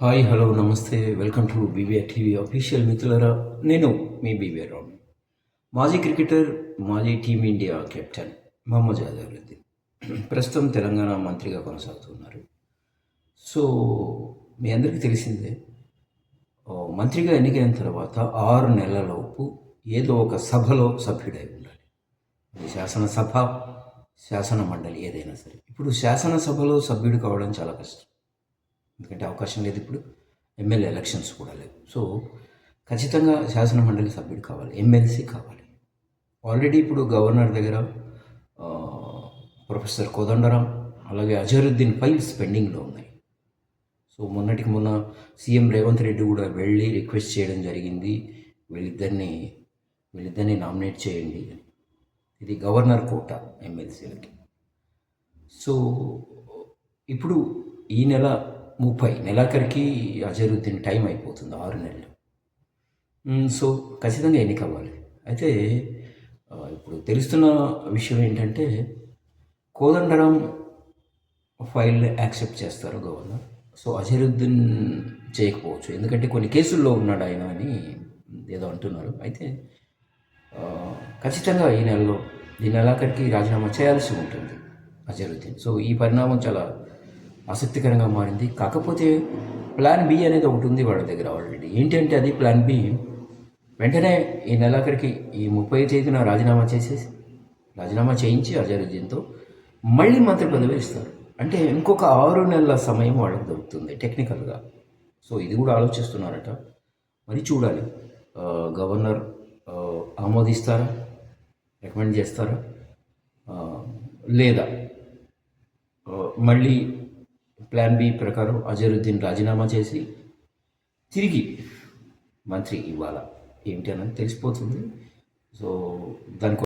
Hi hello నమస్తే welcome to BBR TV official మిత్రులరా. నేను మీ బీబీఆర్ రావు. మాజీ క్రికెటర్, మాజీ టీమిండియా కెప్టెన్ మహమ్మద్ అజరుద్దీన్ ప్రస్తుతం తెలంగాణ మంత్రిగా కొనసాగుతున్నారు. సో మీ అందరికీ తెలిసిందే, మంత్రిగా ఎన్నికైన తర్వాత 6 నెలలలోపు ఏదో ఒక సభలో సభ్యుడై ఉండాలి. అది శాసనసభ, శాసన మండలి ఏదైనా సరే. ఇప్పుడు శాసనసభలో సభ్యుడు కావడం చాలా కష్టం, ఎందుకంటే అవకాశం లేదు. ఇప్పుడు ఎమ్మెల్యే ఎలక్షన్స్ కూడా లేవు. సో ఖచ్చితంగా శాసన మండలి సభ్యుడు కావాలి, ఎమ్మెల్సీ కావాలి. ఆల్రెడీ ఇప్పుడు గవర్నర్ దగ్గర ప్రొఫెసర్ కోదండరాం అలాగే అజరుద్దీన్ ఫైల్స్ పెండింగ్లో ఉన్నాయి. సో మొన్నటికి మొన్న సీఎం రేవంత్ రెడ్డి కూడా వెళ్ళి రిక్వెస్ట్ చేయడం జరిగింది, వీళ్ళిద్దరిని నామినేట్ చేయండి అని. ఇది గవర్నర్ కోట ఎమ్మెల్సీలకి. సో ఇప్పుడు ఈ నెల 30 నెలాఖరికి అజరుద్దీన్ టైం అయిపోతుంది, 6 నెలలు. సో ఖచ్చితంగా ఎన్నికవ్వాలి. అయితే ఇప్పుడు తెలుస్తున్న విషయం ఏంటంటే, కోదండరాం ఫైల్ యాక్సెప్ట్ చేస్తారు గవర్నర్. సో అజరుద్దీన్ చేయకపోవచ్చు, ఎందుకంటే కొన్ని కేసుల్లో ఉన్నాడు ఆయన అని ఏదో అంటున్నారు. అయితే ఖచ్చితంగా ఈ నెలాఖరికి రాజీనామా చేయాల్సి ఉంటుంది అజరుద్దీన్. సో ఈ పరిణామం చాలా ఆసక్తికరంగా మారింది. కాకపోతే ప్లాన్ బి అనేది ఒకటి ఉంది వాళ్ళ దగ్గర ఆల్రెడీ. ఏంటంటే అది ప్లాన్ బి, వెంటనే ఈ నెలాఖరికి ఈ 30 తేదీన రాజీనామా చేయించి అజరుద్దీన్తో మళ్ళీ మంత్రి పదవి ఇస్తారు. అంటే ఇంకొక 6 నెలల సమయం వాళ్ళకి దొరుకుతుంది టెక్నికల్గా. సో ఇది కూడా ఆలోచిస్తున్నారట. మరి చూడాలి, గవర్నర్ ఆమోదిస్తారా, రికమెండ్ చేస్తారా, లేదా మళ్ళీ ప్లాన్ బి ప్రకారం అజరుద్దీన్ రాజీనామా చేసి తిరిగి మంత్రి ఇవ్వాలా ఏంటి అన్నది తెలిసిపోతుంది. సో దానికి